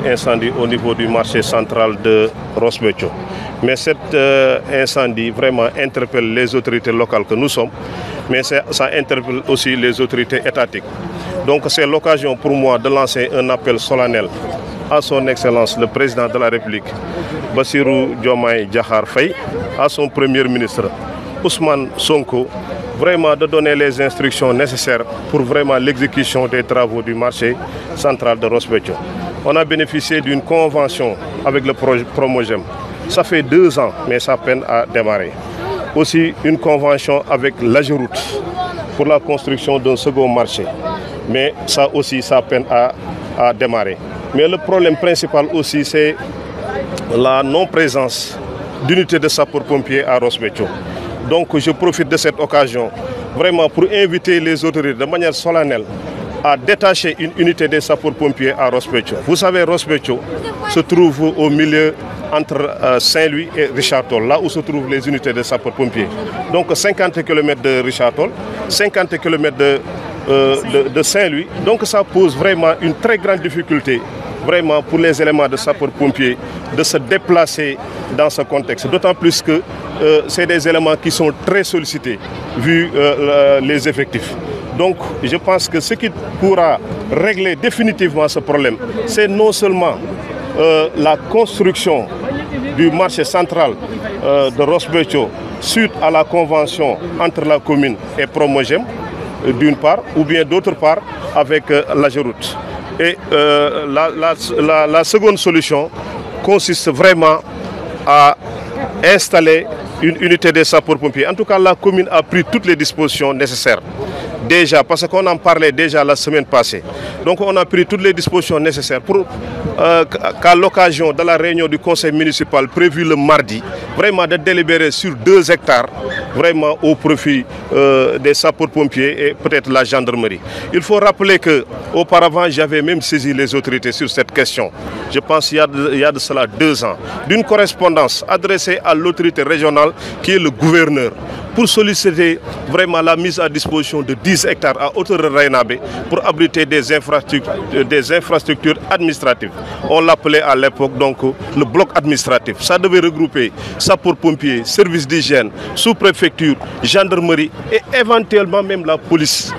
Incendie au niveau du marché central de Ross Béthio. Mais cet incendie vraiment interpelle les autorités locales que nous sommes, mais ça interpelle aussi les autorités étatiques. Donc c'est l'occasion pour moi de lancer un appel solennel à son Excellence le Président de la République, Bassirou Diomaye Diakhar Faye, à son Premier ministre, Ousmane Sonko, vraiment de donner les instructions nécessaires pour vraiment l'exécution des travaux du marché central de Ross Béthio. On a bénéficié d'une convention avec le projet Promogem. Ça fait 2 ans, mais ça peine à démarrer. Aussi une convention avec l'AGEROUTE pour la construction d'un second marché. Mais ça aussi, ça peine à démarrer. Mais le problème principal aussi, c'est la non-présence d'unités de sapeurs-pompiers à Ross Béthio. Donc je profite de cette occasion vraiment pour inviter les autorités de manière solennelle à détacher une unité des sapeurs-pompiers à Ross Béthio. Vous savez, Ross Béthio se trouve au milieu entre Saint-Louis et Richard Toll, là où se trouvent les unités de sapeurs-pompiers. Donc 50 km de Richard Toll, 50 km de Saint-Louis. Donc ça pose vraiment une très grande difficulté vraiment pour les éléments de sapeurs-pompiers de se déplacer dans ce contexte. D'autant plus que c'est des éléments qui sont très sollicités vu les effectifs. Donc je pense que ce qui pourra régler définitivement ce problème, c'est non seulement la construction du marché central de Ross Béthio suite à la convention entre la commune et Promogem, d'une part, ou bien d'autre part avec l'AGEROUTE. Et la seconde solution consiste vraiment à installer une unité des sapeurs-pompiers. En tout cas, la commune a pris toutes les dispositions nécessaires. Déjà, parce qu'on en parlait déjà la semaine passée. Donc on a pris toutes les dispositions nécessaires pour qu'à l'occasion de la réunion du conseil municipal prévue le mardi, vraiment de délibérer sur 2 hectares, vraiment au profit des sapeurs-pompiers et peut-être la gendarmerie. Il faut rappeler qu'auparavant, j'avais même saisi les autorités sur cette question. Je pense qu'il y a de cela 2 ans, d'une correspondance adressée à l'autorité régionale qui est le gouverneur, pour solliciter vraiment la mise à disposition de 10 hectares à hauteur de Raynabé pour abriter des infrastructures administratives. On l'appelait à l'époque donc le bloc administratif. Ça devait regrouper sapeurs-pompiers, services d'hygiène, sous-préfecture, gendarmerie et éventuellement même la police.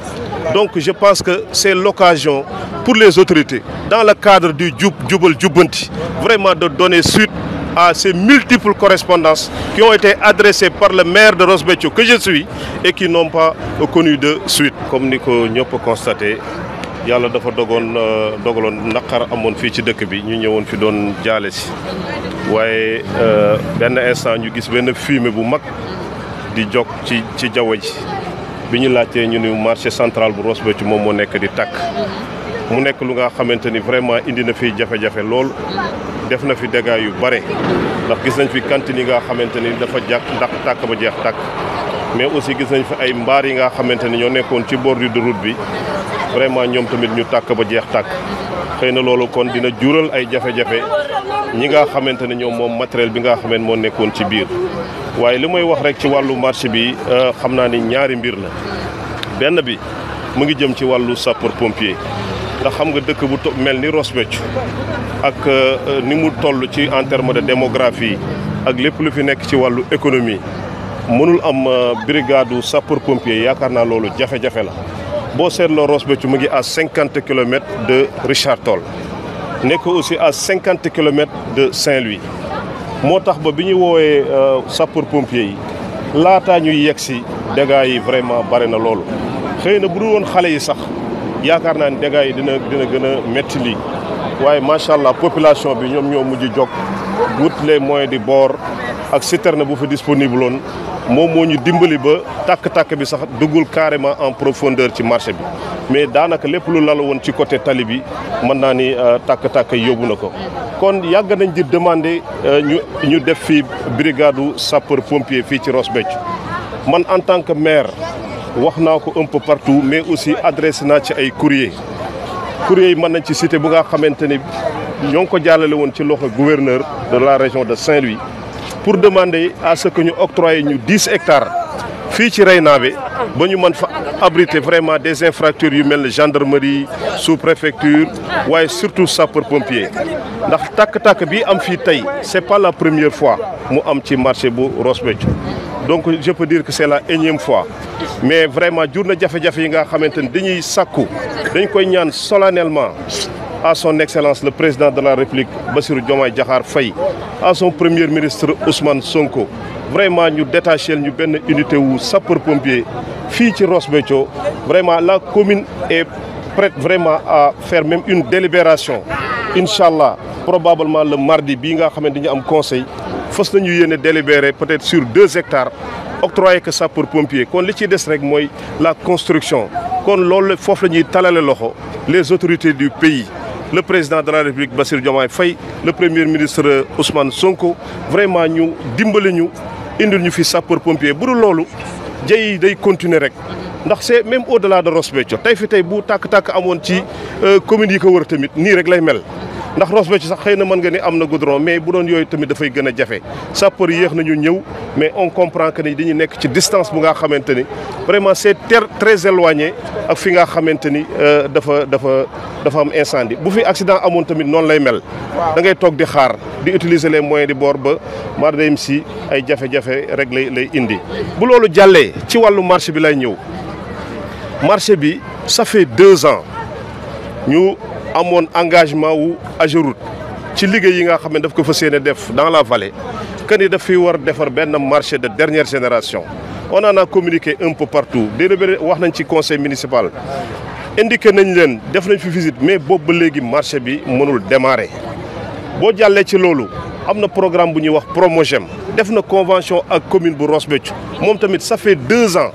Donc je pense que c'est l'occasion pour les autorités, dans le cadre du Djoubal Djoubanti, vraiment de donner suite à ces multiples correspondances qui ont été adressées par le maire de Ross Béthio que je suis et qui n'ont pas connu de suite. Comme nous l'avons constaté, yàlla dafa dogaloon naqar amoon fii ci dëkk bi ñu ñëwoon fi doon jaale si waaye benn instant ñu gis benn fumée bu mag di jog ci jaww ji bi ñu laajtee ñu ni marché central bu Ross Béthio moom moo nekk di tàkk mu nekk lu nga xamante ni vraiment indi na fi jafe-jafe lool. Def na fi dégâts yu bare ndax gis nañ fi cantine yi nga xamante ni dafa jàkk ndax tàkk ba jeex tàkk mais aussi gis nañ fi ay mbaar yi nga xamante ni ñoo nekkoon ci bordure de route bi vraiment ñoom tamit ñu tàkk ba jeex tàkk xëy na loolu kon dina jural ay jafe-jafe ñi nga xamante ne ñoom moom matériel bi nga xamante moo nekkoon ci biir waaye li may wax rek ci wàllu marché bi xam naa ni ñaari mbir la benn bi mu ngi jëm ci wàllu sapeur pompier ndax xam nga dëkk bu mel ni Ross Béthio ak ni mu toll ci en terme de démographie ak lépp lu fi nekk ci wàllu économie mënul am brigade sapeur pompier yaakaar naa loolu jafe-jafe la boo seetloo Ross Béthio mu ngi à 50 km de Richard Toll nekk aussi à 50 km de Saint-Louis moo tax ba bi ñu woowee sapeur pompier yi laataa ñuy yegg si dégâts yi vraiment bare na loolu xëy na bu dul woon xale yi sax yaakaar naa ne dégâts yi dina gën a métti lii waaye macha allah population bi ñoom ñoo mujj jóg wut les moyens de bord ak citerne bu fi disponible woon moom moo ñu dimbali ba tàkk-tàkk bi sax duggul carrément en profondeur ci marché bi mais daanaka lépp lu lalu woon ci côté tali bi mën naa ni tàkk-tàkk yóbbu na ko. kon yàgg nañ di demander ñu def fii brigade sapeur pompier fii ci Ross Béthio man en tant que maire wax naa ko un peu partout mais aussi adressé naa ci ay courrier yi mën nañ ci cité bu nga xamante ni ñoo ngi ko jàllale woon ci loxo gouverneur de la région de Saint-Louis pour demander à ce que ñu octroyer ñu 10 hectares fii ci Raynabé ba ñu mën fa abriter vraiment des infrastructures yu mel ne gendarmerie sous-préfecture waaye surtout sapeur-pompier ndax tàkk-tàkk bi am fii tey c'est pas la première fois mu am ci marché bu Ross Béthio donc je peux dire que c'est la énième fois mais vraiment jur na jafe-jafe yi nga xamante ni dañuy sàkku dañ koy ñaan solennellement à son excellence le président de la République Bassirou Diomaye Diakhar Faye à son premier ministre Ousmane Sonko vraiment ñu détaché ñu benn unité wu sapeur-pompier fii ci Ross Béthio vraiment la commune est prête vraiment à faire même une délibération inchallah probablement le mardi bii nga xam ne dañu am conseil fas nañu yéene délibérer peut-être sur 2 hectares octroyé que sapeur-pompier kon li ciy des rek mooy la construction kon loolu foofu la ñuy talale loxo les autorités du pays le président de la République Bassirou Diomaye Faye le premier ministre Ousmane Sonko vraiment ñu dimbali ñu indil ñu fi sapeur-pompier bu dul loolu jëy day continuer rek ndax c'est même au-delà de Ross Béthio tey fi tey bu tàkk-tàkk amoon ci communes yi ko wër tamit nii rek lay mel ndax Ross Béthio sax xëy na mën nga ni am na goudron mais bu doon yooyu tamit dafay gën a jafe sapeur yéex nañu ñëw mais on comprend que ni dañuy nekk ci distance bu nga xamante ni vraiment c'est très éloigné ak fi nga xamante ni dafa am incendie bu fi accident amoon tamit noonu lay mel da ngay toog di xaar di utiliser les moyens de bord ba mar dem si ay jafe-jafe rek lay indi bu loolu jàllee ci wàllu marché bi lay ñëw marché bi ça fait 2 ans ñu amoon engagement wu AGEROUTE ci liggéey yi nga xam ne daf ko fas yéene def dans la vallée que ni daf fi war defar benn marché de dernière génération on en a communiqué un peu partout délibéré wax nañ ci conseil municipal indiqué nañ leen def nañ fi visite mais boobu ba léegi marché bi mënul démarrer boo jàllee ci loolu am na programme bu ñuy wax Promogem def na convention ak commune bu Ross Béthio moom tamit ça fait 2 ans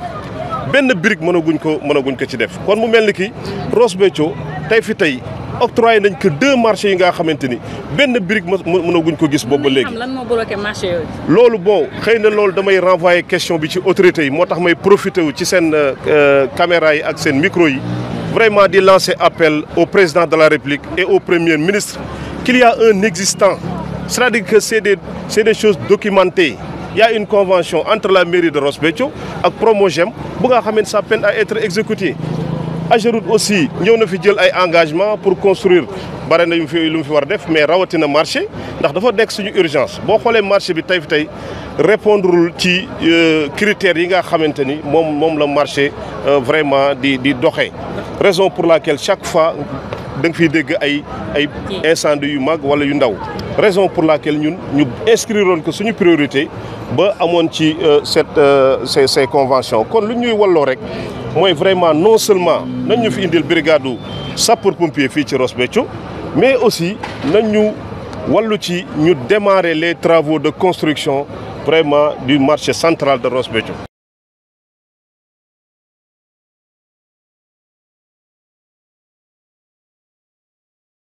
benn brique mënaguñ ko ci def kon mu mel ni ki Ross Béthio tey fi tey octroyé nañ que 2 marchés yi nga xamante ni benn brique mënaguñ ko gis boobu ba léegi. lan moo bloqué marché yooyu. loolu bon xëy na loolu damay renvoyer question bi ci autorités yi moo tax may profité wu ci seen caméra yi ak seen micro yi vraiment di lancer appel au président de la République et au premier ministre qu'il y a un existant c'est-à-dire que c'est des choses documentées. Il y a une convention entre la mairie de Ross Béthio ak Promogem bu nga xam ne ça peine à être exécuté. AGEROUTE aussi ñëw na fi jël ay engagement pour construire bare na lu mu fi war def mais rawatina marché ndax dafa nekk suñu urgence boo xoolee marché bi tey fi tey répondrul ci critères yi nga xamante ni moom la marché vraiment di doxee raison pour laquelle chaque fois da nga fiy dégg ay incendie yu mag wala yu ndaw raison pour laquelle ñun ñu inscriroon que suñu priorité ba amoon ci ces conventions kon lu ñuy walloo rek mooy vraiment non seulement nañ ñu fi indil brigade sapeur-pompier fii ci Ross Béthio mais aussi nañ ñu wallu ci ñu démarrer les travaux de construction vraiment du marché central de Ross Béthio